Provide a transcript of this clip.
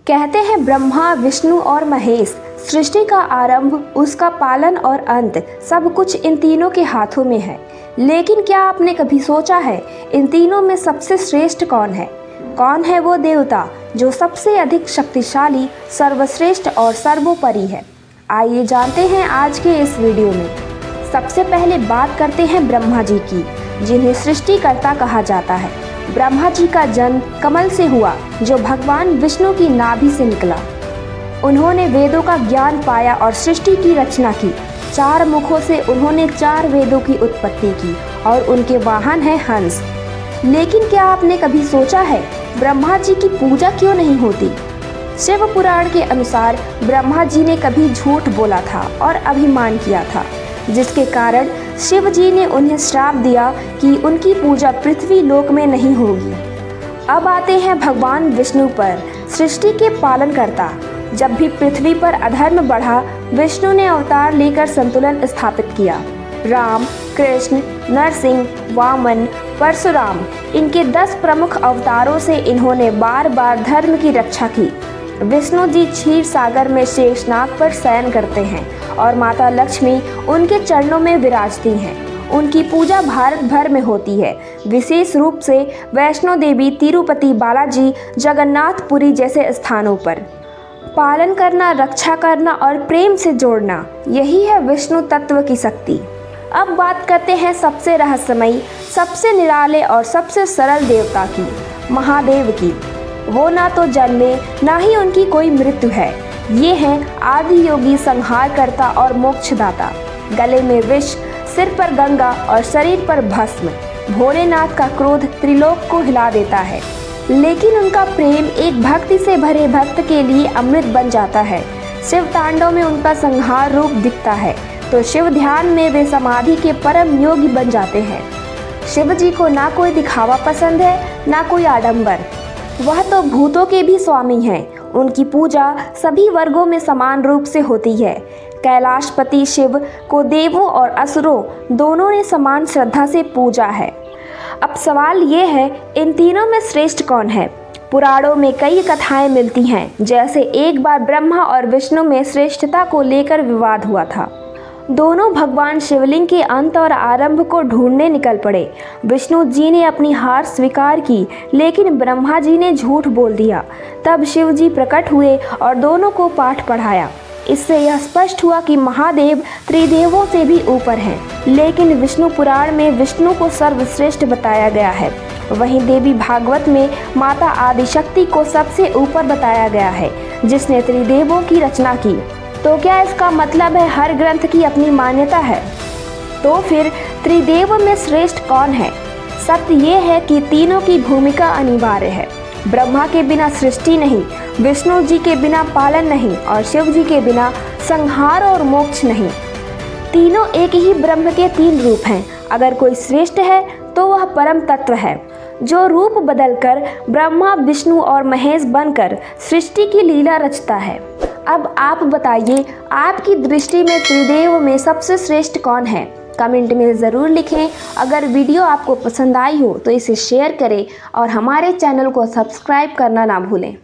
कहते हैं ब्रह्मा, विष्णु और महेश, सृष्टि का आरंभ, उसका पालन और अंत सब कुछ इन तीनों के हाथों में है। लेकिन क्या आपने कभी सोचा है इन तीनों में सबसे श्रेष्ठ कौन है? कौन है वो देवता जो सबसे अधिक शक्तिशाली, सर्वश्रेष्ठ और सर्वोपरि है? आइए जानते हैं आज के इस वीडियो में। सबसे पहले बात करते हैं ब्रह्मा जी की, जिन्हें सृष्टिकर्ता कहा जाता है। ब्रह्मा जी का जन्म कमल से हुआ, जो भगवान विष्णु की नाभि से निकला। उन्होंने वेदों का ज्ञान पाया और सृष्टि की रचना की। 4 मुखों से उन्होंने 4 वेदों की उत्पत्ति की और उनके वाहन है हंस। लेकिन क्या आपने कभी सोचा है ब्रह्मा जी की पूजा क्यों नहीं होती? शिव पुराण के अनुसार ब्रह्मा जी ने कभी झूठ बोला था और अभिमान किया था, जिसके कारण शिव जी ने उन्हें श्राप दिया कि उनकी पूजा पृथ्वी लोक में नहीं होगी। अब आते हैं भगवान विष्णु पर, सृष्टि के पालनकर्ता। जब भी पृथ्वी पर अधर्म बढ़ा, विष्णु ने अवतार लेकर संतुलन स्थापित किया। राम, कृष्ण, नरसिंह, वामन, परशुराम, इनके 10 प्रमुख अवतारों से इन्होंने बार बार धर्म की रक्षा की। विष्णु जी क्षीर सागर में शेषनाग पर शयन करते हैं और माता लक्ष्मी उनके चरणों में विराजती हैं। उनकी पूजा भारत भर में होती है, विशेष रूप से वैष्णो देवी, तिरुपति बालाजी, जगन्नाथपुरी जैसे स्थानों पर। पालन करना, रक्षा करना और प्रेम से जोड़ना, यही है विष्णु तत्व की शक्ति। अब बात करते हैं सबसे रहस्यमयी, सबसे निराले और सबसे सरल देवता की, महादेव की। वो ना तो जन्मे, ना ही उनकी कोई मृत्यु है। ये हैं आदि योगी, संहारकर्ता और मोक्षदाता। गले में विष, सिर पर गंगा और शरीर पर भस्म। भोलेनाथ का क्रोध त्रिलोक को हिला देता है, लेकिन उनका प्रेम एक भक्ति से भरे भक्त के लिए अमृत बन जाता है। शिव तांडव में उनका संहार रूप दिखता है, तो शिव ध्यान में वे समाधि के परम योगी बन जाते हैं। शिव जी को ना कोई दिखावा पसंद है, ना कोई आडंबर। वह तो भूतों के भी स्वामी हैं। उनकी पूजा सभी वर्गों में समान रूप से होती है। कैलाशपति शिव को देवों और असुरों दोनों ने समान श्रद्धा से पूजा है। अब सवाल ये है, इन तीनों में श्रेष्ठ कौन है? पुराणों में कई कथाएं मिलती हैं, जैसे एक बार ब्रह्मा और विष्णु में श्रेष्ठता को लेकर विवाद हुआ था। दोनों भगवान शिवलिंग के अंत और आरंभ को ढूंढने निकल पड़े। विष्णु जी ने अपनी हार स्वीकार की, लेकिन ब्रह्मा जी ने झूठ बोल दिया। तब शिव जी प्रकट हुए और दोनों को पाठ पढ़ाया। इससे यह स्पष्ट हुआ कि महादेव त्रिदेवों से भी ऊपर हैं। लेकिन विष्णु पुराण में विष्णु को सर्वश्रेष्ठ बताया गया है। वहीं देवी भागवत में माता आदिशक्ति को सबसे ऊपर बताया गया है, जिसने त्रिदेवों की रचना की। तो क्या इसका मतलब है हर ग्रंथ की अपनी मान्यता है? तो फिर त्रिदेव में श्रेष्ठ कौन है? सत्य ये है कि तीनों की भूमिका अनिवार्य है। ब्रह्मा के बिना सृष्टि नहीं, विष्णु जी के बिना पालन नहीं और शिव जी के बिना संहार और मोक्ष नहीं। तीनों एक ही ब्रह्म के 3 रूप हैं। अगर कोई श्रेष्ठ है तो वह परम तत्व है, जो रूप बदलकर ब्रह्मा, विष्णु और महेश बनकर सृष्टि की लीला रचता है। अब आप बताइए, आपकी दृष्टि में त्रिदेव में सबसे श्रेष्ठ कौन है? कमेंट में ज़रूर लिखें। अगर वीडियो आपको पसंद आई हो तो इसे शेयर करें और हमारे चैनल को सब्सक्राइब करना ना भूलें।